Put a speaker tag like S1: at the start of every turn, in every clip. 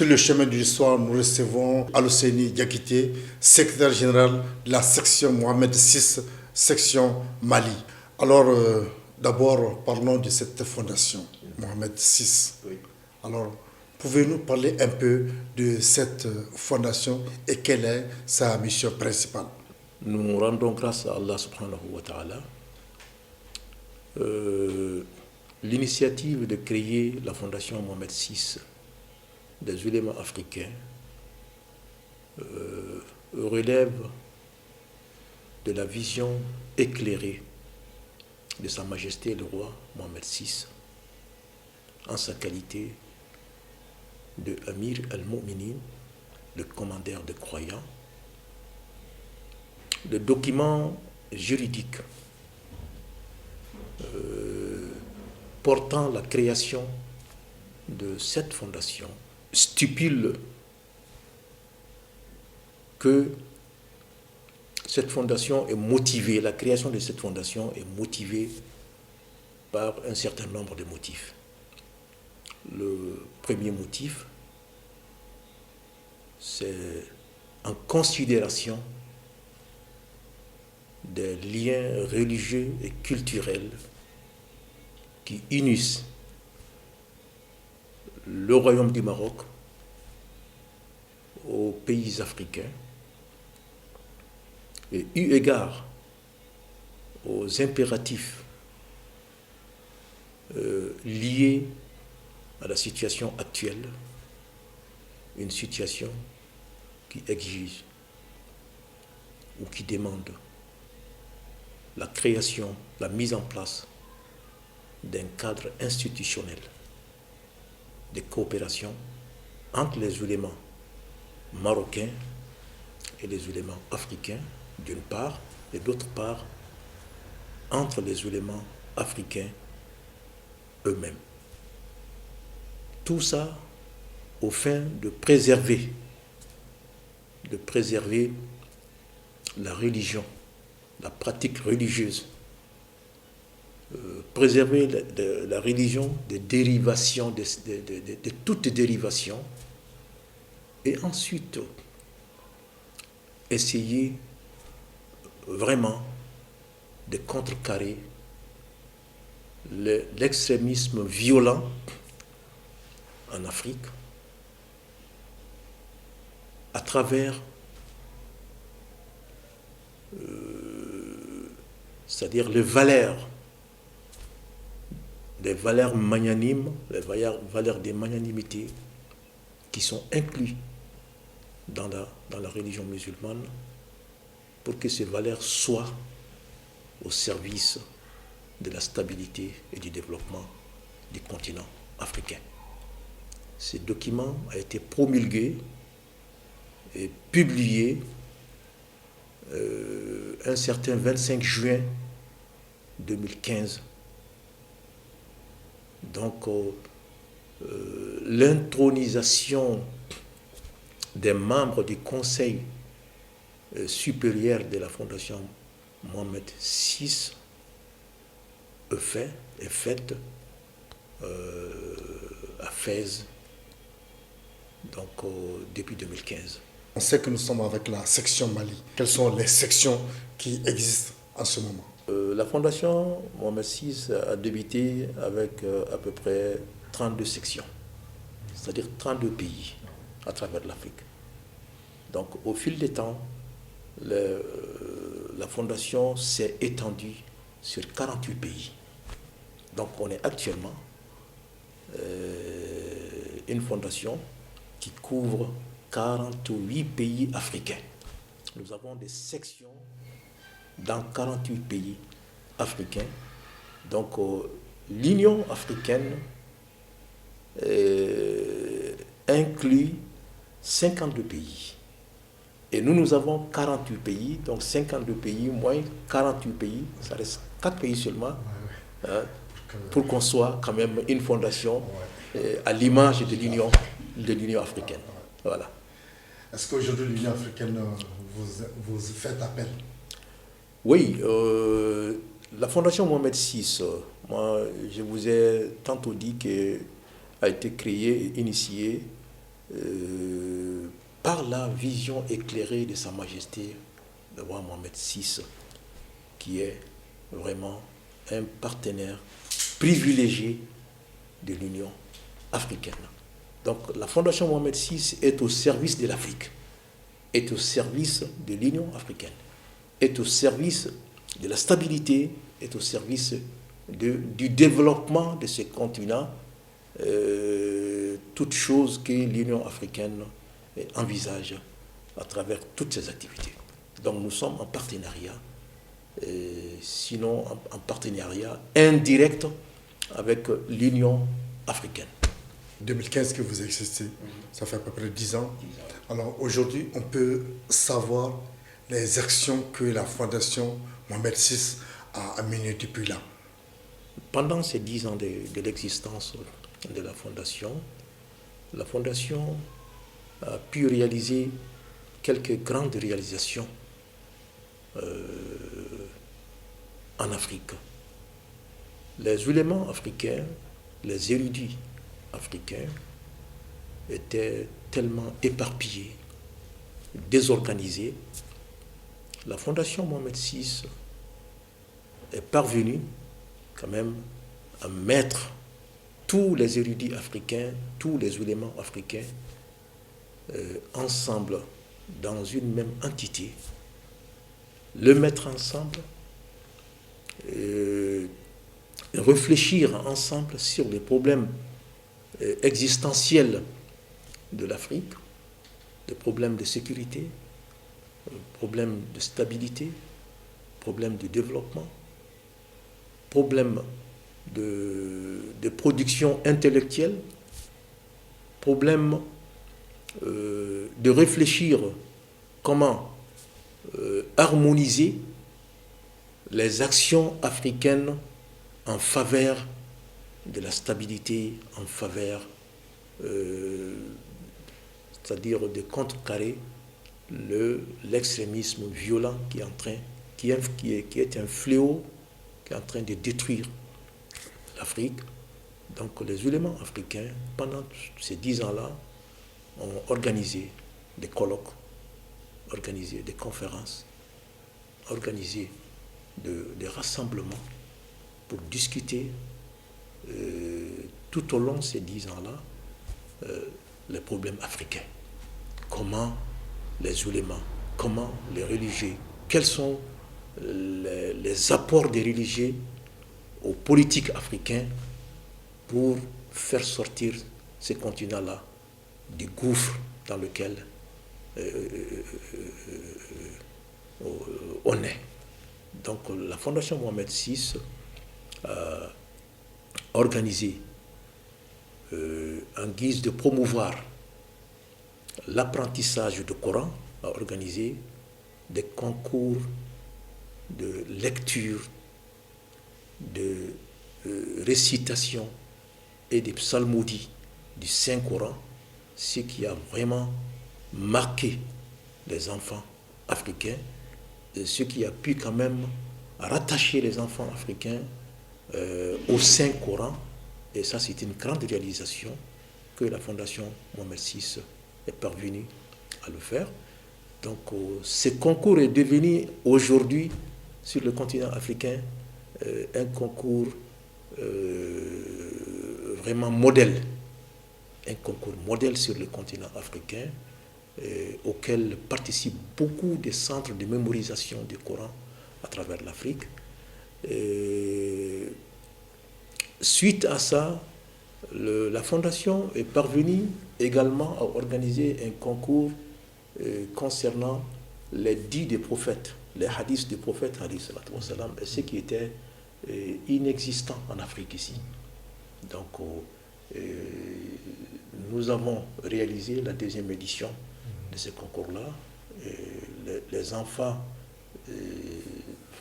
S1: Sur le chemin de l'histoire, nous recevons Alousseini Diakité, secrétaire général de la section Mohamed VI, section Mali. Alors, d'abord, parlons de cette fondation, Mohamed VI.
S2: Oui.
S1: Alors, pouvez-vous parler un peu de cette fondation et quelle est sa mission principale?
S2: Nous rendons grâce à Allah subhanahu wa ta'ala. L'initiative de créer la fondation Mohamed VI des ulémas africains relève de la vision éclairée de Sa Majesté le roi Mohamed VI en sa qualité de Amir al-Mu'minin, le commandeur des croyants. Le document juridique portant la création de cette fondation stipule que cette fondation est motivée, la création de cette fondation est motivée par un certain nombre de motifs. Le premier motif, c'est en considération des liens religieux et culturels qui unissent le royaume du Maroc aux pays africains et eu égard aux impératifs liés à la situation actuelle, une situation qui exige ou qui demande la création, la mise en place d'un cadre institutionnel de coopération entre les ulémas marocains et les ulémas africains, d'une part, et d'autre part, entre les ulémas africains eux-mêmes. Tout ça au fin de préserver la religion, la pratique religieuse, préserver la religion des dérivations, de toutes dérivations, et ensuite essayer vraiment de contrecarrer l'extrémisme violent en Afrique à travers c'est-à-dire les valeurs magnanimes, les valeurs des magnanimités qui sont incluses dans la religion musulmane, pour que ces valeurs soient au service de la stabilité et du développement du continent africain. Ce document a été promulgué et publié un certain 25 juin 2015. Donc, l'intronisation des membres du Conseil supérieur de la Fondation Mohamed VI est faite à Fès, donc depuis 2015.
S1: On sait que nous sommes avec la section Mali. Quelles sont les sections qui existent en ce moment?
S2: La Fondation Mohamed VI a débuté avec à peu près 32 sections, c'est-à-dire 32 pays à travers l'Afrique. Donc au fil des temps, la Fondation s'est étendue sur 48 pays. Donc on est actuellement une fondation qui couvre 48 pays africains. Nous avons des sections dans 48 pays africains. Donc l'Union africaine inclut 52 pays. Et nous avons 48 pays, donc 52 pays moins 48 pays, ça reste 4 pays seulement, pour qu'on soit quand même une fondation à l'image de l'Union africaine. Voilà.
S1: Est-ce qu'aujourd'hui l'Union africaine, vous faites appel?
S2: Oui, la Fondation Mohamed VI, moi je vous ai tantôt dit qu'elle a été créée et initiée par la vision éclairée de Sa Majesté, le roi Mohamed VI, qui est vraiment un partenaire privilégié de l'Union africaine. Donc la Fondation Mohamed VI est au service de l'Afrique, est au service de l'Union africaine, est au service de la stabilité, est au service du développement de ce continent, toutes choses que l'Union africaine envisage à travers toutes ses activités. Donc nous sommes en partenariat, sinon en partenariat indirect avec l'Union africaine.
S1: 2015 que vous existez, ça fait à peu près 10 ans. Alors aujourd'hui, on peut savoir les actions que la Fondation Mohamed VI a menées depuis là.
S2: Pendant ces 10 ans de l'existence de la Fondation a pu réaliser quelques grandes réalisations en Afrique. Les ulémas africains, les érudits africains étaient tellement éparpillés, désorganisés. La Fondation Mohamed VI est parvenue quand même à mettre tous les érudits africains, tous les ulémas africains ensemble dans une même entité, le mettre ensemble, réfléchir ensemble sur les problèmes existentiels de l'Afrique, les problèmes de sécurité, problèmes de stabilité, problèmes de développement, problèmes de production intellectuelle, problèmes de réfléchir comment harmoniser les actions africaines en faveur de la stabilité, en faveur, c'est-à-dire de contrecarrer l'extrémisme violent qui est un fléau qui est en train de détruire l'Afrique. Donc les ulémas africains, pendant ces 10 ans-là, ont organisé des colloques, organisé des conférences, organisé des rassemblements pour discuter tout au long de ces 10 ans-là les problèmes africains. Comment les ulémas, comment les religieux, quels sont les apports des religieux aux politiques africains pour faire sortir ces continents-là du gouffre dans lequel on est. Donc la Fondation Mohamed VI a organisé, en guise de promouvoir l'apprentissage du Coran, a organisé des concours de lecture, de récitation et des psalmodies du Saint-Coran, ce qui a vraiment marqué les enfants africains, ce qui a pu quand même rattacher les enfants africains au Saint-Coran. Et ça, c'est une grande réalisation que la Fondation Mohamed VI est parvenue à le faire. Donc, ce concours est devenu aujourd'hui, sur le continent africain, un concours vraiment modèle. Un concours modèle sur le continent africain, auquel participent beaucoup de centres de mémorisation du Coran à travers l'Afrique. Suite à ça, la Fondation est parvenue également à organiser un concours concernant les dits des prophètes, les hadiths des prophètes, et ce qui était inexistant en Afrique ici. Donc, nous avons réalisé la deuxième édition de ce concours-là. Les enfants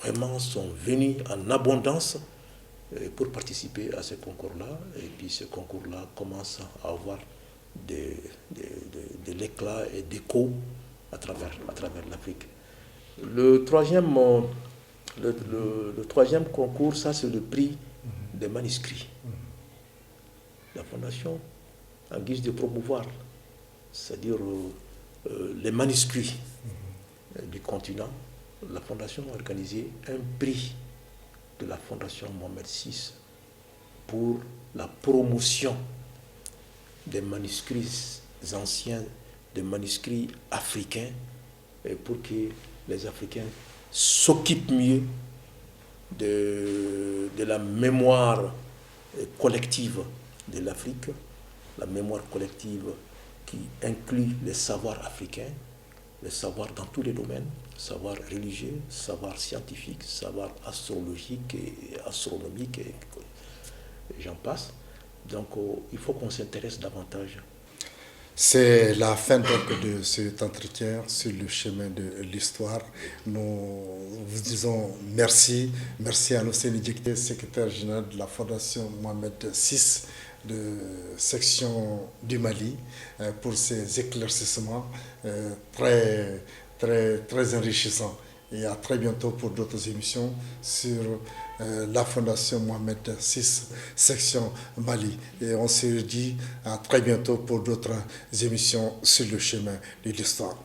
S2: vraiment sont venus en abondance pour participer à ce concours-là. Et puis ce concours-là commence à avoir de l'éclat et d'écho à travers l'Afrique. Le troisième concours, ça c'est le prix des manuscrits. La Fondation, en guise de promouvoir c'est-à-dire les manuscrits du continent, la Fondation a organisé un prix de la Fondation Mohamed VI pour la promotion des manuscrits anciens, des manuscrits africains, et pour que les Africains s'occupent mieux de la mémoire collective de l'Afrique, la mémoire collective qui inclut les savoirs africains, les savoirs dans tous les domaines, savoir religieux, savoir scientifique, savoir astrologique et astronomique, et j'en passe. Donc il faut qu'on s'intéresse davantage.
S1: C'est la fin donc de cet entretien sur le chemin de l'histoire. Nous vous disons merci. Merci à Ousseini Diakité, secrétaire général de la Fondation Mohamed VI de section du Mali, pour ces éclaircissements très, très, très enrichissants. Et à très bientôt pour d'autres émissions sur la Fondation Mohamed VI, section Mali. Et on se dit à très bientôt pour d'autres émissions sur le chemin de l'histoire.